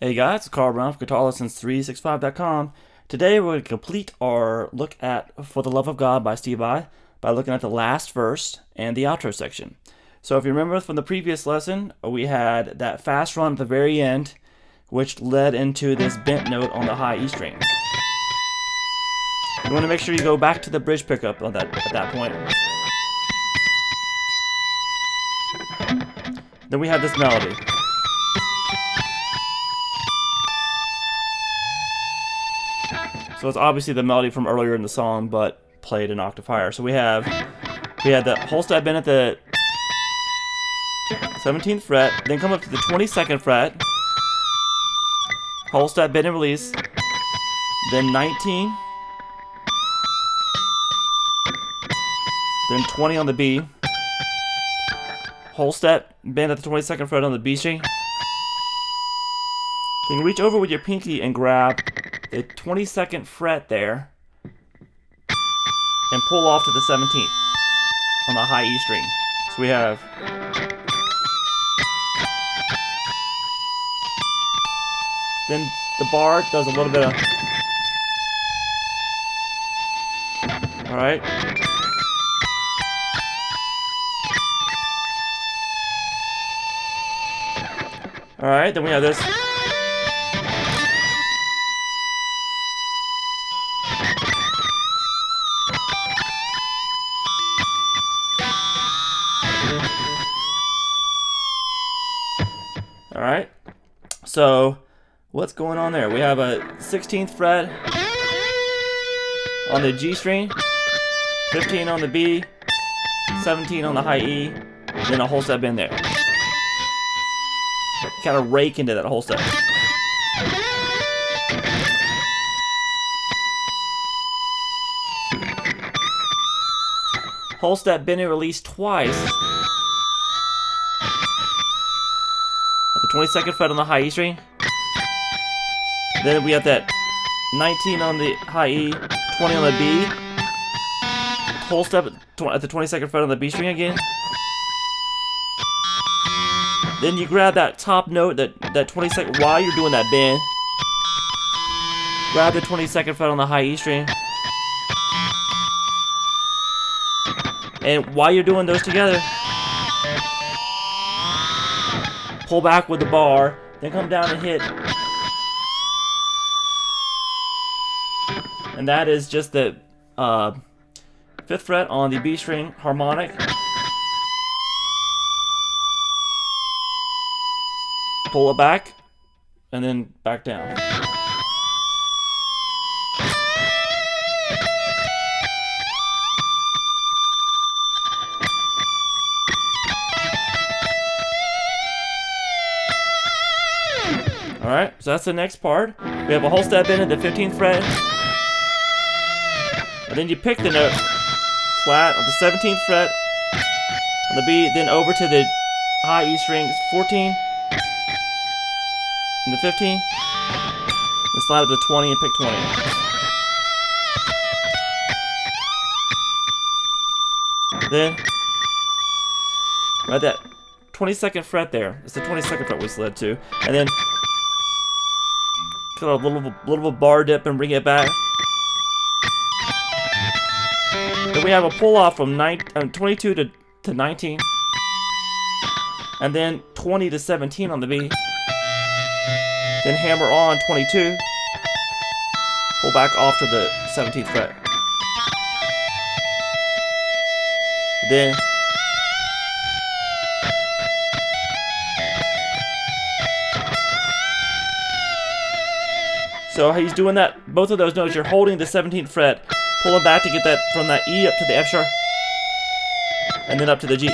Hey guys, it's Carl Brown from Guitarlessons365.com. Today we're going to complete our look at For the Love of God by Steve Vai by looking at the last verse and the outro section. So if you remember from the previous lesson, we had that fast run at the very end, which led into this bent note on the high E string. You want to make sure you go back to the bridge pickup on at that point. Then we have this melody. So it's obviously the melody from earlier in the song, but played an octave higher. So we had the whole step bend at the 17th fret, then come up to the 22nd fret, whole step bend and release, then 19, then 20 on the B, whole step bend at the 22nd fret on the B string. Then you reach over with your pinky and grab the 22nd fret there and pull off to the 17th on the high E string. So we have then the bar does a little bit of alright. Alright, then we have this. Alright, so what's going on there? We have a 16th fret on the G string, 15 on the B, 17 on the high E, then a whole step bend there. Kind of rake into that whole step. Whole step bend and release twice. At the 22nd fret on the high E string. Then we have that 19 on the high E, 20 on the B. Whole step at the 22nd fret on the B string again. Then you grab that top note, that 22nd, while you're doing that bend. Grab the 22nd fret on the high E string. And while you're doing those together, pull back with the bar, then come down and hit. And that is just the 5th fret on the B string harmonic. Pull it back, and then back down. Alright, so that's the next part. We have a whole step bend at the 15th fret. And then you pick the note flat on the 17th fret on the B, then over to the high E strings, 14 and the 15, then slide up to 20 and pick 20. Then, right that 22nd fret there, it's the 22nd fret we slid to, and then cut a little bar dip and bring it back. Then we have a pull off from 22 to 19, and then 20 to 17 on the B. Then hammer on 22, pull back off to the 17th fret. Then so he's doing that, both of those notes, you're holding the 17th fret, pulling back to get that from that E up to the F sharp, and then up to the G.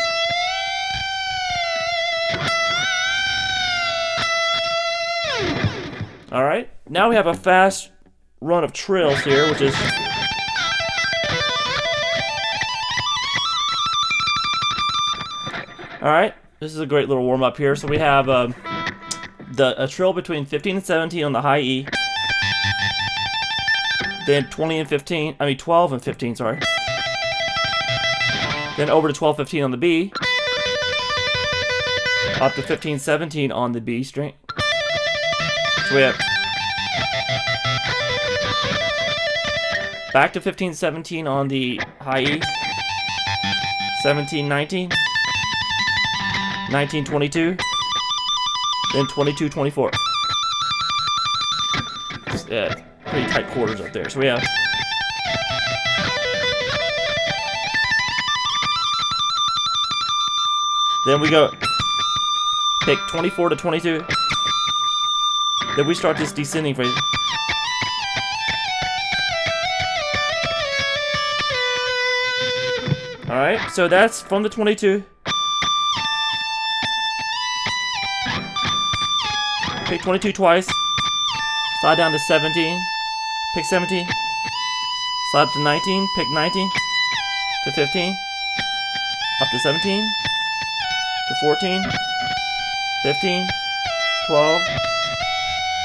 Alright, now we have a fast run of trills here, which is alright, this is a great little warm up here. So we have a trill between 15 and 17 on the high E, then 12 and 15, sorry. Then over to 12, 15 on the B, up to 15, 17 on the B string. So we have back to 15-17 on the high E, 17-19, 19-22, then 22-24. Yeah, pretty tight quarters up there. So we have then we go pick 24 to 22. Then we start this descending phrase. Alright, so that's from the 22. Pick 22 twice. Slide down to 17. Pick 17. Slide up to 19. Pick 19 to 15. Up to 17. To 14. 15. 12.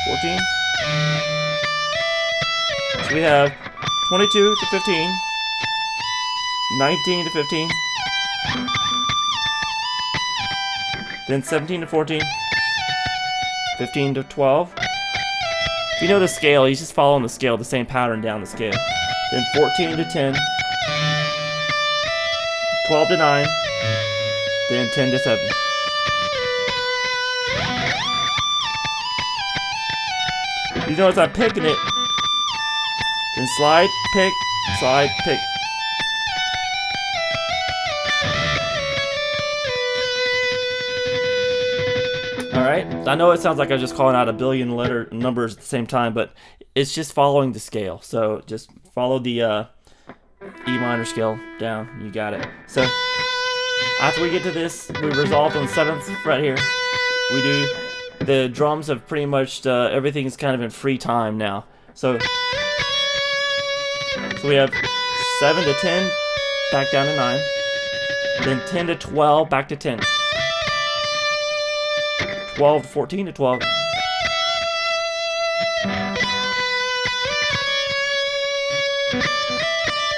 14. So we have 22 to 15. 19 to 15. Then 17 to 14. 15 to 12. If you know the scale, he's just following the scale, the same pattern down the scale. Then 14 to 10. 12 to 9. Then 10 to 7. You notice I'm picking it. Then slide, pick, slide, pick. Alright, I know it sounds like I'm just calling out a billion letter numbers at the same time, but it's just following the scale. So just follow the E minor scale down. You got it. So after we get to this, we resolved on the 7th fret here. We do the drums have pretty much everything's kind of in free time now. So we have 7 to 10, back down to 9. Then 10 to 12, back to 10. 12 to 14 to 12.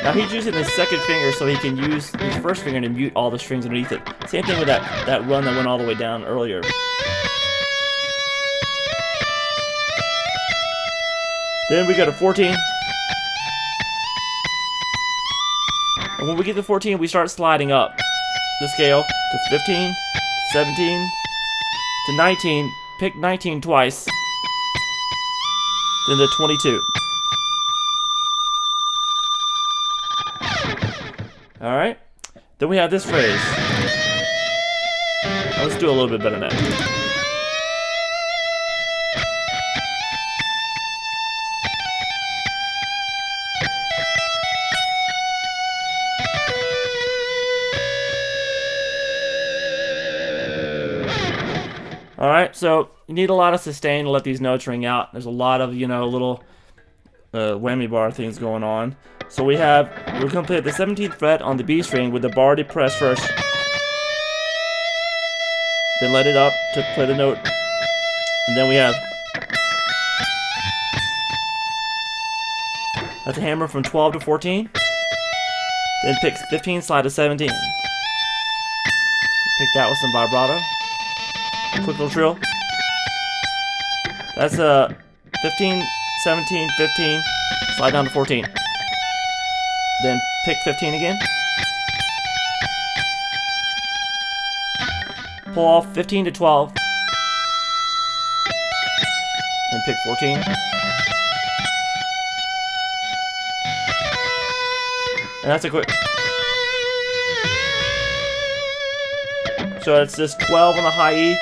Now he's using his second finger so he can use his first finger to mute all the strings underneath it. Same thing with that run that went all the way down earlier. Then we go to 14. And when we get to 14, we start sliding up the scale to 15, 17, to 19, pick 19 twice, then to 22. Alright, then we have this phrase. Now let's do a little bit better than that. Alright, so you need a lot of sustain to let these notes ring out. There's a lot of, little whammy bar things going on. So we're going to play the 17th fret on the B string with the bar depressed first. Then let it up to play the note. And then we have that's a hammer from 12 to 14. Then pick 15, slide to 17. Pick that with some vibrato. Quick little trill. That's 15, 17, 15, slide down to 14. Then pick 15 again. Pull off 15 to 12. Then pick 14. And that's a quick. So it's just 12 on the high E.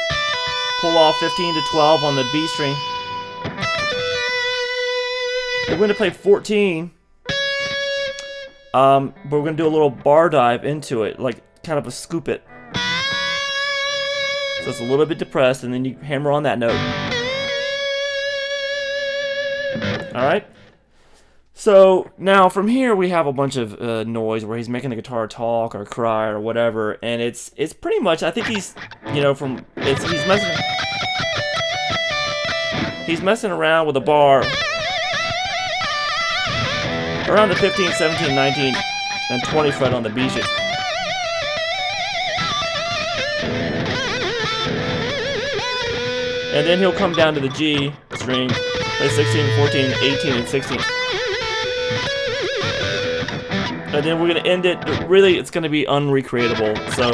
Pull off 15 to 12 on the B string. We're going to play 14. But we're going to do a little bar dive into it, like kind of a scoop it. So it's a little bit depressed, and then you hammer on that note. Alright? So now from here we have a bunch of noise where he's making the guitar talk or cry or whatever, and it's pretty much, I think he's messing around with a bar around the 15, 17, 19, and 20 fret on the B string. And then he'll come down to the G string, play 16, 14, 18, and 16. And then we're going to end it, really, it's going to be unrecreatable, so.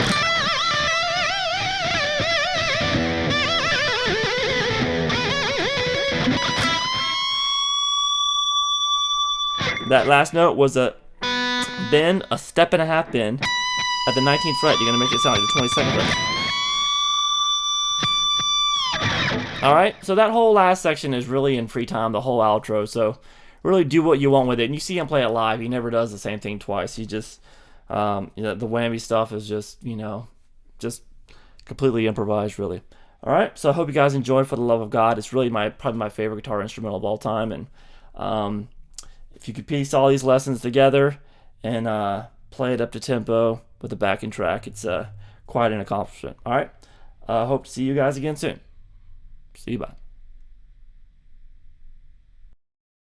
That last note was a bend, a step and a half bend at the 19th fret. You're going to make it sound like the 22nd fret. Alright, so that whole last section is really in free time, the whole outro, so really do what you want with it. And you see him play it live, he never does the same thing twice. He just, you know, the whammy stuff is just, you know, just completely improvised, really. Alright, so I hope you guys enjoyed For the Love of God. It's really probably my favorite guitar instrumental of all time, and if you could piece all these lessons together and play it up to tempo with the backing track, it's quite an accomplishment. Alright, hope to see you guys again soon. See you, bye.